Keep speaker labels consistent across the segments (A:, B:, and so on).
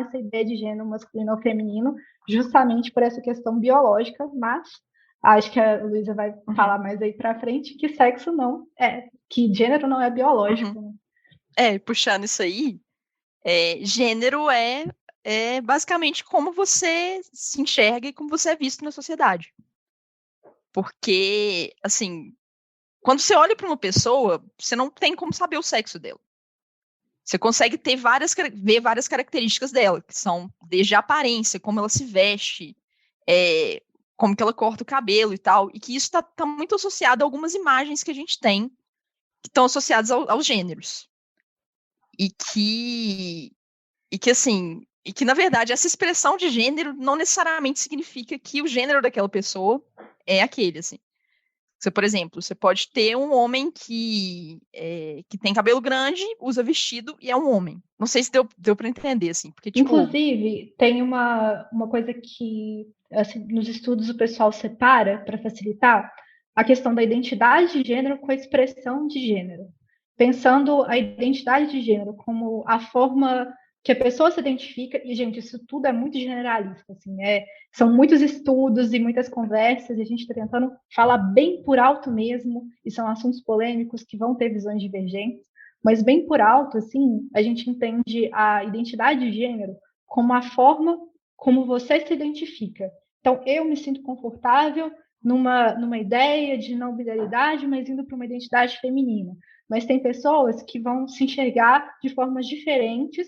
A: essa ideia de gênero masculino ou feminino, justamente por essa questão biológica, mas acho que a Luísa vai falar mais aí pra frente que sexo não é, que gênero não é biológico. Né?
B: Puxando isso aí, gênero é basicamente como você se enxerga e como você é visto na sociedade. Porque, assim, quando você olha para uma pessoa, você não tem como saber o sexo dela. Você consegue ver várias características dela, que são desde a aparência, como ela se veste, como que ela corta o cabelo e tal, e que isso tá muito associado a algumas imagens que a gente tem, que estão associadas aos gêneros. E que, na verdade, essa expressão de gênero não necessariamente significa que o gênero daquela pessoa é aquele, assim. Você, por exemplo, você pode ter um homem que tem cabelo grande, usa vestido e é um homem. Não sei se deu para entender, assim. Porque, tipo...
A: Inclusive, tem uma coisa que assim, nos estudos o pessoal separa para facilitar a questão da identidade de gênero com a expressão de gênero. Pensando a identidade de gênero como a forma que a pessoa se identifica, e, gente, isso tudo é muito generalista, assim, são muitos estudos e muitas conversas, e a gente está tentando falar bem por alto mesmo, e são assuntos polêmicos que vão ter visões divergentes, mas bem por alto, assim, a gente entende a identidade de gênero como a forma como você se identifica. Então, eu me sinto confortável numa ideia de não binaridade, mas indo para uma identidade feminina. Mas tem pessoas que vão se enxergar de formas diferentes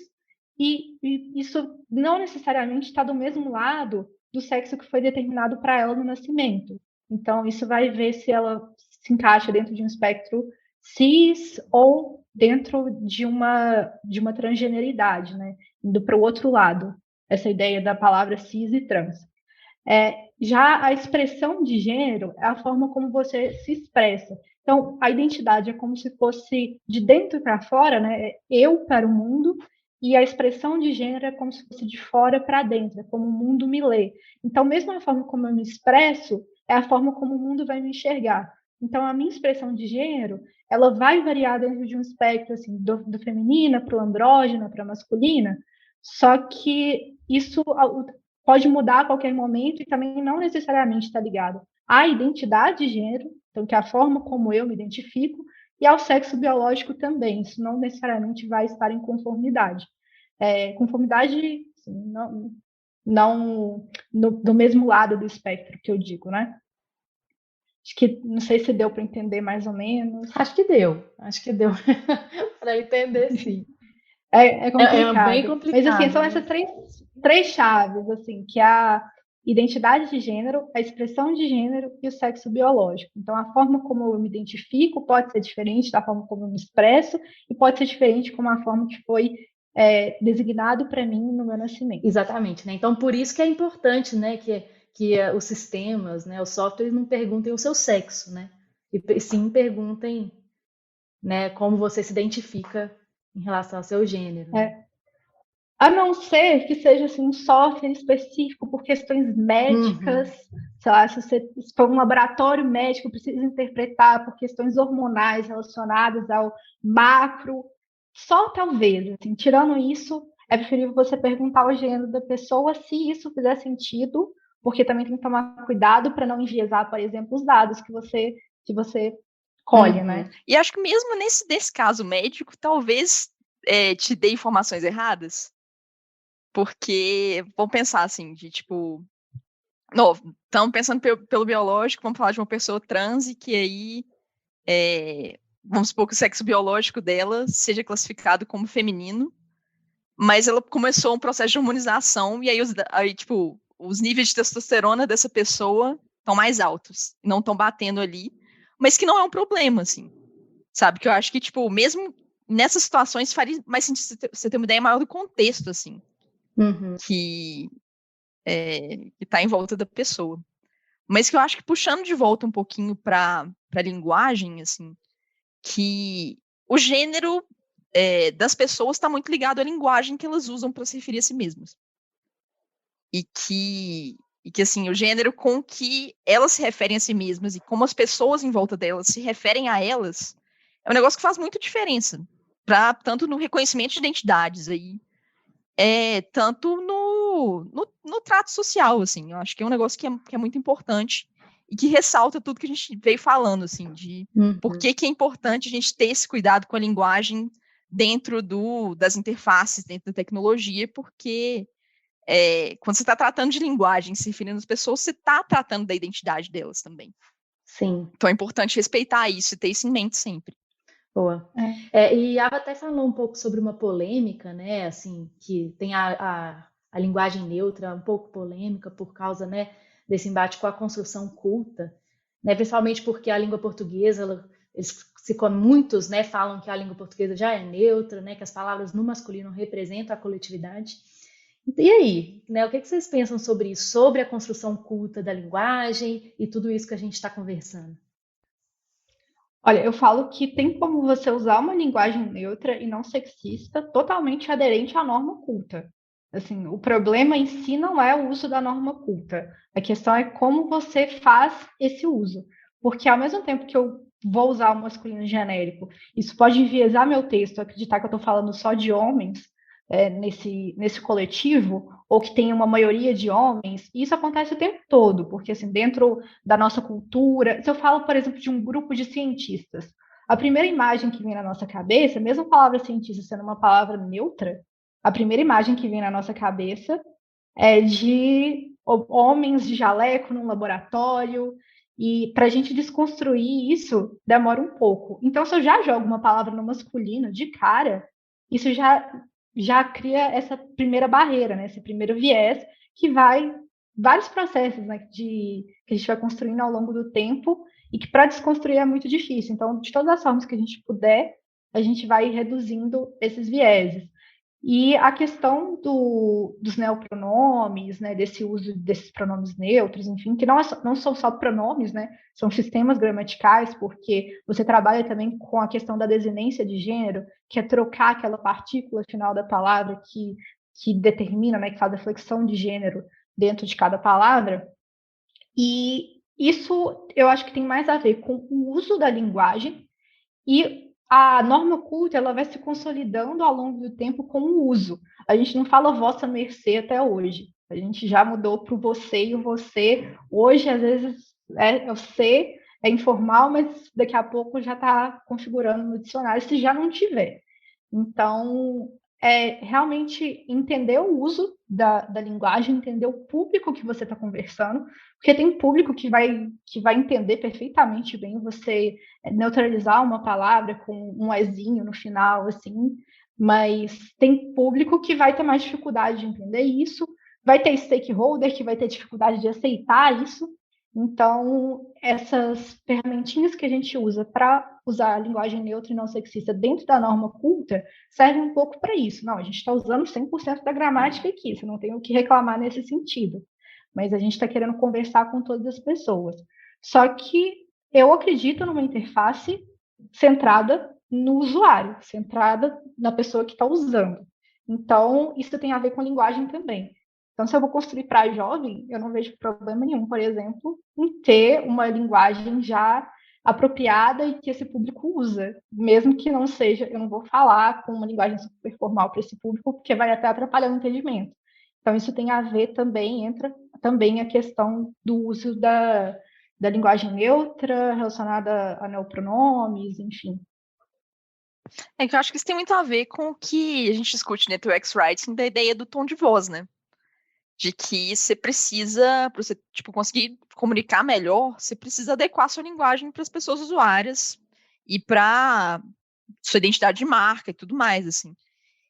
A: e isso não necessariamente está do mesmo lado do sexo que foi determinado para ela no nascimento. Então, isso vai ver se ela se encaixa dentro de um espectro cis ou dentro de uma transgeneridade, né? Indo para o outro lado, essa ideia da palavra cis e trans. Já a expressão de gênero é a forma como você se expressa. Então, a identidade é como se fosse de dentro para fora, né? Eu para o mundo, e a expressão de gênero é como se fosse de fora para dentro, é como o mundo me lê. Então, mesmo a forma como eu me expresso é a forma como o mundo vai me enxergar. Então, a minha expressão de gênero, ela vai variar dentro de um espectro assim, do feminina para o andrógena, para a masculina, só que isso pode mudar a qualquer momento e também não necessariamente está ligado à identidade de gênero, então que é a forma como eu me identifico, e ao sexo biológico também. Isso não necessariamente vai estar em conformidade. Conformidade, assim, não do mesmo lado do espectro que eu digo, né? Acho que não sei se deu para entender mais ou menos.
C: Acho que deu para entender, sim.
A: É complicado.
C: bem complicado.
A: Mas assim, são essas três chaves, assim, que é a identidade de gênero, a expressão de gênero e o sexo biológico. Então, a forma como eu me identifico pode ser diferente da forma como eu me expresso e pode ser diferente como a forma que foi designado para mim no meu nascimento.
C: Exatamente, né? Então, por isso que é importante, né, que os sistemas, né, os softwares não perguntem o seu sexo, né? E sim perguntem, né, como você se identifica em relação ao seu gênero. Né?
A: A não ser que seja assim, um software específico por questões médicas, sei lá, se for um laboratório médico, precisa interpretar por questões hormonais relacionadas ao macro, só talvez, assim, tirando isso, é preferível você perguntar o gênero da pessoa se isso fizer sentido, porque também tem que tomar cuidado para não enviesar, por exemplo, os dados que você colhe, né?
B: E acho que mesmo nesse caso médico, talvez te dê informações erradas. Porque, vamos pensar assim, de tipo... Não, estamos pensando pelo biológico, vamos falar de uma pessoa trans e que aí, vamos supor que o sexo biológico dela seja classificado como feminino, mas ela começou um processo de hormonização e aí tipo, os níveis de testosterona dessa pessoa estão mais altos, não estão batendo ali, mas que não é um problema, assim, sabe? Que eu acho que, tipo, mesmo nessas situações faria mais sentido você ter uma ideia maior do contexto, assim. Que está em volta da pessoa. Mas que eu acho que puxando de volta um pouquinho para a linguagem, assim, que o gênero das pessoas está muito ligado à linguagem que elas usam para se referir a si mesmas. E que assim, o gênero com que elas se referem a si mesmas e como as pessoas em volta delas se referem a elas é um negócio que faz muita diferença, tanto no reconhecimento de identidades aí, tanto no trato social, assim. Eu acho que é um negócio que é muito importante e que ressalta tudo que a gente veio falando, assim, de por que é importante a gente ter esse cuidado com a linguagem dentro das interfaces, dentro da tecnologia, porque quando você está tratando de linguagem, se referindo às pessoas, você está tratando da identidade delas também.
C: Sim.
B: Então é importante respeitar isso e ter isso em mente sempre.
C: Boa. E a Ava até falou um pouco sobre uma polêmica, né? Assim, que tem a linguagem neutra um pouco polêmica por causa, né, desse embate com a construção culta, né? Principalmente porque a língua portuguesa, muitos, né, falam que a língua portuguesa já é neutra, né? Que as palavras no masculino representam a coletividade. E aí, né? O que vocês pensam sobre isso, sobre a construção culta da linguagem e tudo isso que a gente está conversando?
A: Olha, eu falo que tem como você usar uma linguagem neutra e não sexista totalmente aderente à norma culta. Assim, o problema em si não é o uso da norma culta. A questão é como você faz esse uso. Porque ao mesmo tempo que eu vou usar o masculino genérico, isso pode enviesar meu texto, acreditar que eu estou falando só de homens nesse coletivo, ou que tem uma maioria de homens, e isso acontece o tempo todo, porque assim, dentro da nossa cultura, se eu falo, por exemplo, de um grupo de cientistas, a primeira imagem que vem na nossa cabeça, mesmo a palavra cientista sendo uma palavra neutra, a primeira imagem que vem na nossa cabeça é de homens de jaleco num laboratório, e para a gente desconstruir isso demora um pouco. Então, se eu já jogo uma palavra no masculino de cara, isso já cria essa primeira barreira, né? Esse primeiro viés que vai vários processos, né, que a gente vai construindo ao longo do tempo e que para desconstruir é muito difícil. Então, de todas as formas que a gente puder, a gente vai reduzindo esses vieses. E a questão dos neopronomes, né, desse uso desses pronomes neutros, enfim, que não são só pronomes, né, são sistemas gramaticais, porque você trabalha também com a questão da desinência de gênero, que é trocar aquela partícula final da palavra que determina, né, que faz a flexão de gênero dentro de cada palavra. E isso eu acho que tem mais a ver com o uso da linguagem e a norma culta ela vai se consolidando ao longo do tempo com o uso. A gente não fala vossa mercê até hoje. A gente já mudou para o você e o você. Hoje, às vezes, o você é informal, mas daqui a pouco já está configurando no dicionário, se já não tiver. Então, realmente entender o uso da linguagem, entender o público que você está conversando, porque tem público que vai entender perfeitamente bem você neutralizar uma palavra com um ezinho no final, assim, mas tem público que vai ter mais dificuldade de entender isso, vai ter stakeholder que vai ter dificuldade de aceitar isso. Então, essas ferramentinhas que a gente usa para usar a linguagem neutra e não sexista dentro da norma culta servem um pouco para isso. Não, a gente está usando 100% da gramática aqui, você não tem o que reclamar nesse sentido. Mas a gente está querendo conversar com todas as pessoas. Só que eu acredito numa interface centrada no usuário, centrada na pessoa que está usando. Então, isso tem a ver com linguagem também. Então, se eu vou construir para jovem, eu não vejo problema nenhum, por exemplo, em ter uma linguagem já apropriada e que esse público usa, mesmo que não seja, eu não vou falar com uma linguagem super formal para esse público, porque vai até atrapalhar o entendimento. Então, isso tem a ver também, entra também a questão do uso da linguagem neutra relacionada a neopronomes, enfim.
B: É que eu acho que isso tem muito a ver com o que a gente discute no UX Writing, da ideia do tom de voz, né? De que você precisa, para você conseguir comunicar melhor, você precisa adequar sua linguagem para as pessoas usuárias e para sua identidade de marca e tudo mais, assim.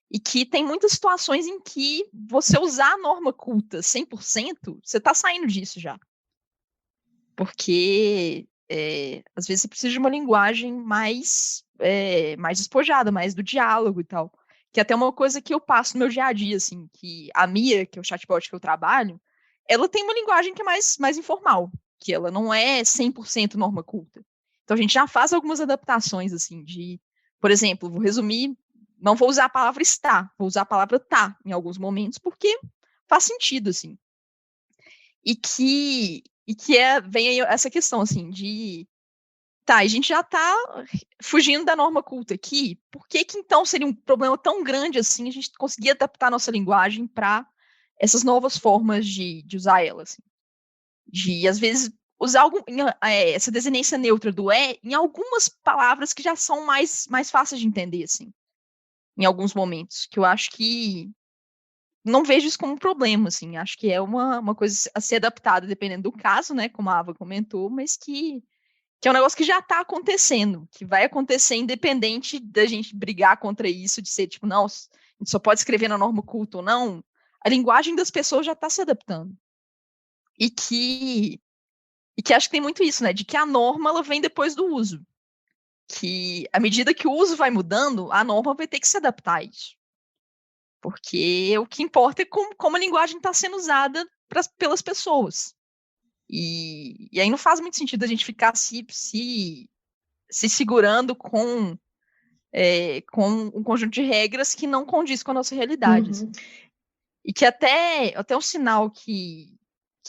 B: E que tem muitas situações em que você usar a norma culta 100%, você está saindo disso já. Porque, às vezes, você precisa de uma linguagem mais despojada, mais do diálogo e tal. Que é até uma coisa que eu passo no meu dia a dia, assim, que a Mia, que é o chatbot que eu trabalho, ela tem uma linguagem que é mais informal, que ela não é 100% norma culta. Então, a gente já faz algumas adaptações, assim, por exemplo, vou resumir, não vou usar a palavra está, vou usar a palavra tá em alguns momentos, porque faz sentido, assim. E que vem aí essa questão, assim, de Tá, a gente já tá fugindo da norma culta aqui. Por que então seria um problema tão grande assim a gente conseguir adaptar a nossa linguagem para essas novas formas de usar ela? Assim? De, às vezes, usar essa desinência neutra do em algumas palavras que já são mais fáceis de entender, assim, em alguns momentos. Que eu acho que não vejo isso como um problema, assim. Acho que é uma coisa a ser adaptada dependendo do caso, né? Como a Ava comentou, mas que é um negócio que já está acontecendo, que vai acontecer independente da gente brigar contra isso, de ser tipo, não, a gente só pode escrever na norma culta ou não. A linguagem das pessoas já está se adaptando. E que acho que tem muito isso, né? De que a norma ela vem depois do uso. Que à medida que o uso vai mudando, a norma vai ter que se adaptar a isso. Porque o que importa é como a linguagem está sendo usada pelas pessoas. E aí não faz muito sentido a gente ficar se segurando com um conjunto de regras que não condiz com a nossa realidade. Assim. E que até um sinal que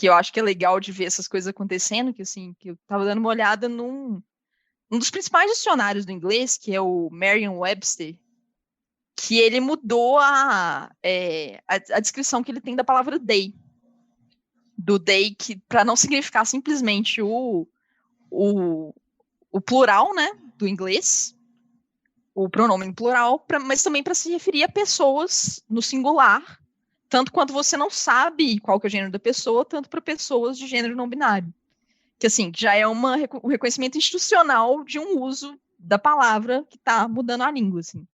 B: eu acho que é legal de ver essas coisas acontecendo, que assim, que eu estava dando uma olhada num dos principais dicionários do inglês, que é o Merriam-Webster, que ele mudou a descrição que ele tem da palavra day. Do day, que para não significar simplesmente o plural, né, do inglês, o pronome em plural, mas também para se referir a pessoas no singular, tanto quanto você não sabe qual que é o gênero da pessoa, tanto para pessoas de gênero não binário. Que assim, já é um reconhecimento institucional de um uso da palavra que está mudando a língua, assim.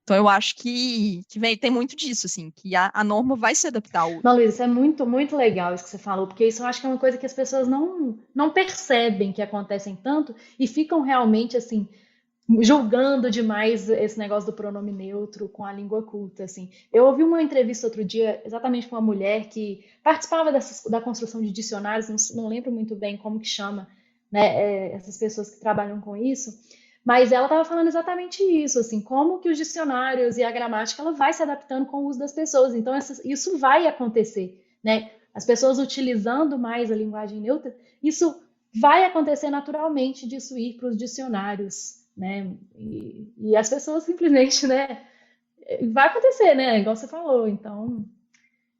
B: Então eu acho que tem muito disso, assim, que a norma vai se adaptar ao uso.
C: Não, Luiz, isso é muito, muito legal isso que você falou, porque isso eu acho que é uma coisa que as pessoas não percebem que acontecem tanto e ficam realmente, assim, julgando demais esse negócio do pronome neutro com a língua culta, assim. Eu ouvi uma entrevista outro dia, exatamente com uma mulher que participava da construção de dicionários, não lembro muito bem como que chama, né, essas pessoas que trabalham com isso, mas ela estava falando exatamente isso, assim, como que os dicionários e a gramática ela vai se adaptando com o uso das pessoas. Então, isso vai acontecer, né? As pessoas utilizando mais a linguagem neutra, isso vai acontecer naturalmente disso ir para os dicionários, né? E as pessoas simplesmente, né? Vai acontecer, né? Igual você falou. Então,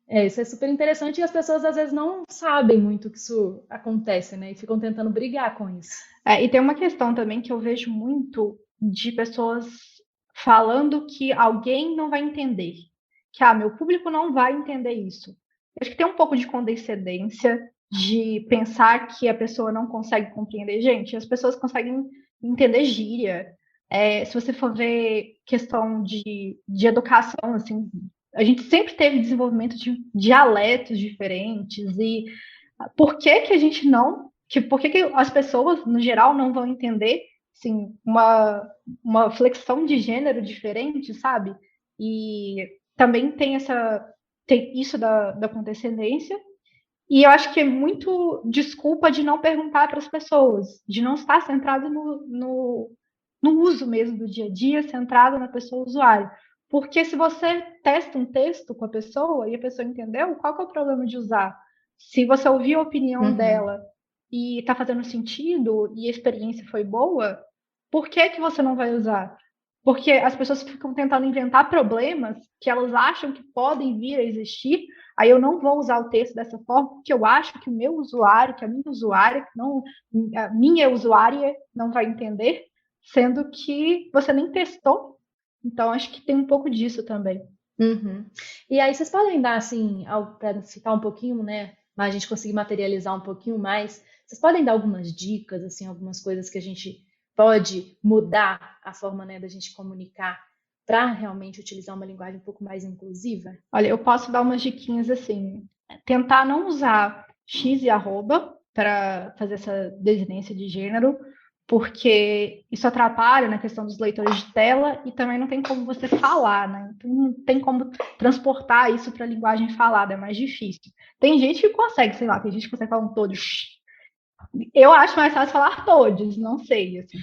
C: isso é super interessante e as pessoas às vezes não sabem muito que isso acontece, né? E ficam tentando brigar com isso.
A: E tem uma questão também que eu vejo muito de pessoas falando que alguém não vai entender. Que, meu público não vai entender isso. Eu acho que tem um pouco de condescendência de pensar que a pessoa não consegue compreender. Gente, as pessoas conseguem entender gíria. Se você for ver questão de educação, assim, a gente sempre teve desenvolvimento de dialetos diferentes. E por que a gente não... por que as pessoas, no geral, não vão entender assim, uma flexão de gênero diferente, sabe? E também tem isso da condescendência. E eu acho que é muito desculpa de não perguntar para as pessoas, de não estar centrado no uso mesmo do dia a dia, centrado na pessoa usuária. Porque se você testa um texto com a pessoa e a pessoa entendeu, qual que é o problema de usar? Se você ouviu a opinião dela e está fazendo sentido e a experiência foi boa, por que você não vai usar? Porque as pessoas ficam tentando inventar problemas que elas acham que podem vir a existir. Aí eu não vou usar o texto dessa forma, porque eu acho que o meu usuário, que a minha usuária, a minha usuária não vai entender, sendo que você nem testou. Então, acho que tem um pouco disso também.
C: E aí, vocês podem dar, assim, para ficar um pouquinho, né, a gente conseguir materializar um pouquinho mais, vocês podem dar algumas dicas, assim, algumas coisas que a gente pode mudar a forma, né, da gente comunicar para realmente utilizar uma linguagem um pouco mais inclusiva?
A: Olha, eu posso dar umas diquinhas assim. Tentar não usar x e arroba para fazer essa desinência de gênero, porque isso atrapalha na questão dos leitores de tela e também não tem como você falar, né? Então não tem como transportar isso para a linguagem falada, é mais difícil. Tem gente que consegue, sei lá, tem gente que consegue falar um todos. Eu acho mais fácil falar todos, não sei, assim.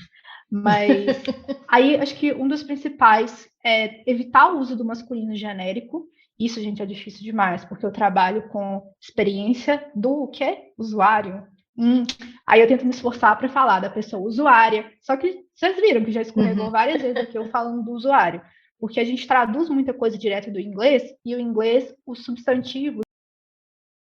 A: Mas aí acho que um dos principais é evitar o uso do masculino genérico. Isso, gente, é difícil demais, porque eu trabalho com experiência do quê? Usuário. Aí eu tento me esforçar para falar da pessoa usuária. Só que vocês viram que já escorregou várias vezes aqui eu falando do usuário. Porque a gente traduz muita coisa direto do inglês, e o inglês, os substantivos